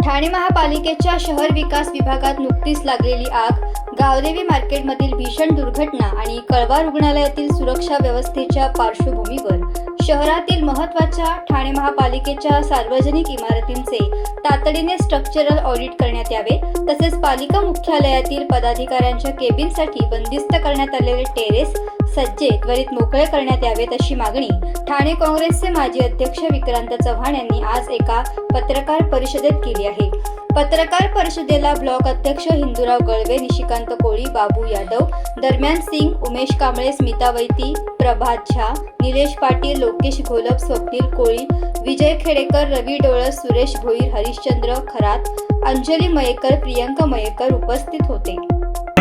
ठाणे महापालिकेच्या शहर विकास विभागात नुकतीच लागलेली आग, गावदेवी मार्केटमधील भीषण दुर्घटना आणि कळवा रुग्णालयातील सुरक्षा व्यवस्थेच्या पार्श्वभूमीवर शहरातील महत्त्वाच्या ठाणे महापालिकेच्या सार्वजनिक इमारतींचे तातडीने स्ट्रक्चरल ऑडिट करण्यात यावे, तसेच पालिका मुख्यालयातील पदाधिकाऱ्यांच्या केबिनसाठी बंदिस्त करण्यात आलेले टेरेस सज्जे त्वरित मोकळे करण्यात यावेत, अशी मागणी ठाणे काँग्रेसचे माजी अध्यक्ष विक्रांत चव्हाण यांनी आज एका पत्रकार परिषदेत केली आहे. पत्रकार परिषदेला ब्लॉक अध्यक्ष हिंदूराव गळवे, निशिकांत कोळी, बाबू यादव, दरम्यान सिंग, उमेश कांबळे, स्मिता वैती, प्रभात झा, निलेश पाटील, लोकेश घोलप, स्वप्नील कोळी, विजय खेडेकर, रवी डोळस, सुरेश भोईर, हरिश्चंद्र खरात, अंजली मयेकर, प्रियंका मयेकर उपस्थित होते.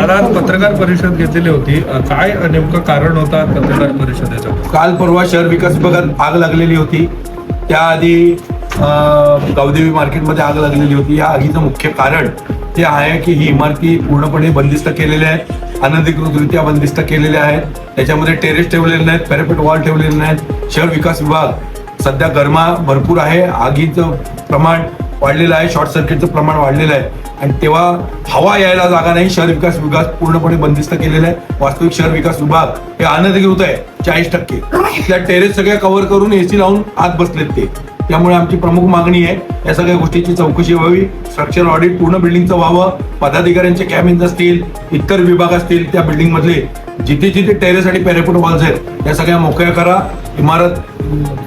आज पत्रकार परिषद घेतलेली होती. काय नेमकं कारण होता पत्रकार परिषदेचं? काल परवा शहर विकास विभागात आग लागलेली होती. त्याआधी गावदेवी मार्केटमध्ये आग लागलेली होती. या आगीचं मुख्य कारण ते आहे की ही इमारती पूर्णपणे बंदिस्त केलेल्या आहेत, अनधिकृतरित्या बंदिस्त केलेल्या आहेत. त्याच्यामध्ये टेरेस ठेवलेले नाहीत, पॅरापेट वॉल ठेवलेले नाहीत. शहर विकास विभाग सध्या गरमा भरपूर आहे, आगीचं प्रमाण वाढलेलं आहे, शॉर्ट सर्किटचं प्रमाण वाढलेलं आहे आणि तेव्हा हवा यायला जागा नाही. शहर विकास विभाग पूर्णपणे बंदिस्त केलेला आहे. वास्तविक शहर विकास विभाग हे अनधिकृत आहे 40%. त्या टेरेस सगळ्या कव्हर करून एसी लावून आत बसलेत ते. त्यामुळे आमची प्रमुख मागणी आहे या सगळ्या गोष्टीची चौकशी व्हावी, स्ट्रक्चर ऑडिट पूर्ण बिल्डिंगचं व्हावं. पदाधिकाऱ्यांचे कॅबिन्स असतील, इतर विभाग असतील, त्या बिल्डिंग मधले जिथे जिथे टेरेस आणि पॅरापेट वॉल्स आहेत त्या सगळ्या मोकळ्या करा, इमारत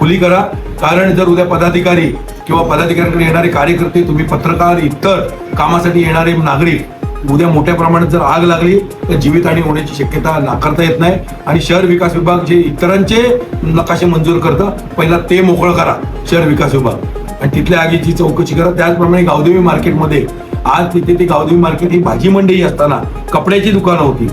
खुली करा. कारण जर उद्या पदाधिकारी किंवा पदाधिकाऱ्यांकडे येणारे कार्यकर्ते, तुम्ही पत्रकार, इतर कामासाठी येणारे नागरिक उद्या मोठ्या प्रमाणात जर आग लागली तर जीवितहानी होण्याची शक्यता नाकारता येत नाही. आणि शहर विकास विभाग जे इतरांचे नकाशे मंजूर करतं, पहिला ते मोकळं करा शहर विकास विभाग आणि तिथल्या आगीची चौकशी करा. त्याचप्रमाणे गावदेवी मार्केटमध्ये आज तिथे ती गावदेवी मार्केट ही भाजी मंडई असताना कपड्याची दुकानं होती.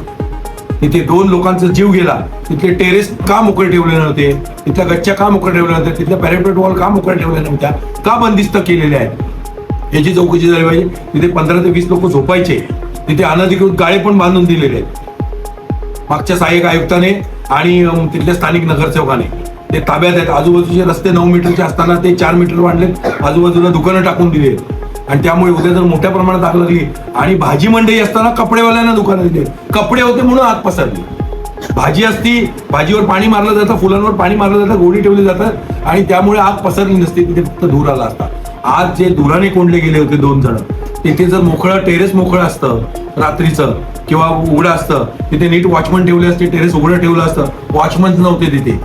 तिथे 2 लोकांचा जीव गेला. तिथले टेरेस का मोकळे ठेवले नव्हते, तिथल्या गच्च्या का मोकळे ठेवले नव्हते, तिथल्या पॅरापेट वॉल का मोकळे ठेवल्या नव्हत्या, का बंदिस्त केलेल्या आहेत याची चौकशी झाली पाहिजे. तिथे 15 ते 20 लोक झोपायचे. तिथे अनधिकृत गाळे पण बांधून दिलेले आहेत मागच्या सहाय्यक आयुक्ताने आणि तिथल्या स्थानिक नगरसेवकाने. ते ताब्यात आहेत. आजूबाजूचे रस्ते 9 मीटरचे असताना ते 4 मीटर वाढलेत. आजूबाजूला दुकानं टाकून दिली आणि त्यामुळे उद्या जर मोठ्या प्रमाणात आग लागली आणि भाजी मंडई असताना कपडेवाल्यांना दुकानं दिले, कपडे होते म्हणून आग पसरली. भाजी असती, भाजीवर पाणी मारलं जातं, फुलांवर पाणी मारलं जातं, गोणी ठेवली जातात आणि त्यामुळे आग पसरली नसते, तिथे फक्त धूर आला असता. आज जे धुराने कोंडले गेले होते 2 जण, तिथे जर मोकळं टेरेस मोकळं असतं रात्रीचं किंवा उघडं असतं, तिथे नीट वॉचमन ठेवले असते, टेरेस उघडं ठेवलं असतं, वॉचमन नव्हते तिथे.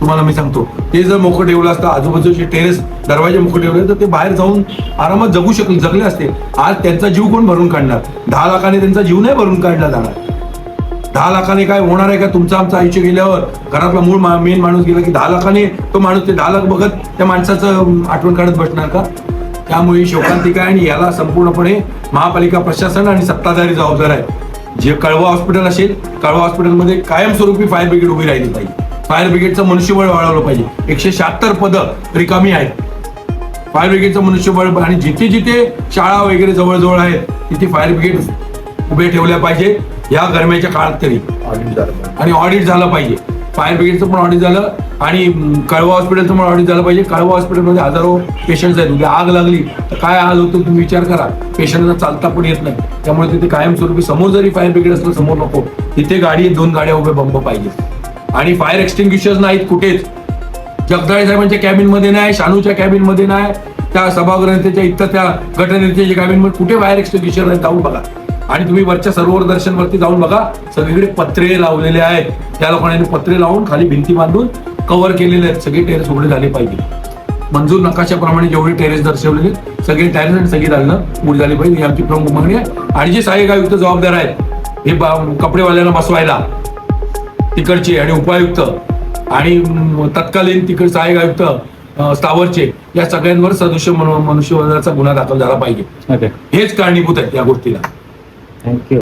तुम्हाला मी सांगतो, ते जर मोकळं ठेवलं असतं, आजूबाजूचे टेरेस दरवाजे मोकळे ठेवले तर ते बाहेर जाऊन आरामात जगले असते. आज त्यांचा जीव कोण भरून काढणार? 10 लाखाने त्यांचा जीव नाही भरून काढला जाणार. 10 लाखाने काय होणार आहे का? तुमचं आमचं आयुष्य गेल्यावर घरातला मूळ मेन माणूस गेला की 10 लाखाने तो माणूस ते 10 लाख बघत त्या माणसाचं आठवण काढत बसणार का? त्यामुळे शोकांतिका आहे आणि याला संपूर्णपणे महापालिका प्रशासन आणि सत्ताधारी जबाबदार आहे. जे कळवा हॉस्पिटल असेल, कळवा हॉस्पिटलमध्ये कायमस्वरूपी फायर ब्रिगेड उभी राहिली पाहिजे. फायर ब्रिगेडचं मनुष्यबळ वाढवलं पाहिजे. 176 पदं रिकामी आहेत फायर ब्रिगेडचं मनुष्यबळ. आणि जिथे जिथे शाळा वगैरे जवळजवळ आहेत तिथे फायर ब्रिगेड उभे ठेवल्या पाहिजे या गरम्याच्या काळात तरी. आणि ऑडिट झालं पाहिजे. फायर ब्रिगेडचं पण ऑडिट झालं आणि कळवा हॉस्पिटलचं पण ऑडिट झालं पाहिजे. कळवा हॉस्पिटलमध्ये हजारो पेशंट्स आहेत. उद्या आग लागली तर काय हाल होतो तुम्ही विचार करा. पेशंटला चालता पण येत नाही. त्यामुळे तिथे कायमस्वरूपी समोर जरी फायर ब्रिगेड असलं, समोर नको, तिथे 2 गाड्या उभे बंब पाहिजे. आणि फायर एक्सटिंग्विशर्स नाहीत कुठेच. जगदाळे साहेबांच्या कॅबिन मध्ये नाही, शानूच्या कॅबिन मध्ये नाही, त्या सभागृह नेत्याच्या इतर त्या गटनेत्याच्या कॅबिन मध्ये कुठे फायर एक्सटिंग्विशर नाही, जाऊन बघा. आणि तुम्ही वरच्या सरोवर दर्शन वरती जाऊन बघा, सगळीकडे पत्रे लावलेले आहेत. त्या लोकांनी पत्रे लावून खाली भिंती बांधून कव्हर केलेले आहेत. सगळे टेरेस उघडे झाले पाहिजे. मंजूर नकाशाप्रमाणे जेवढे टेरेस दर्शवलेले सगळे टेरेस आणि सगळी दालनं उघडी झाली पाहिजे, ही आमची प्रमुख मागणी आहे. आणि जे सहाय्यक आयुक्त जबाबदार आहेत हे कपडेवाल्यांना बसवायला, तिकडचे आणि उपायुक्त आणि तत्कालीन तिकड सहाय्यक आयुक्त स्थावरचे, या सगळ्यांवर सदृश्य मनुष्यवधाचा गुन्हा दाखल झाला पाहिजे. हेच कारणीभूत आहेत या गोष्टीला. थँक्यू.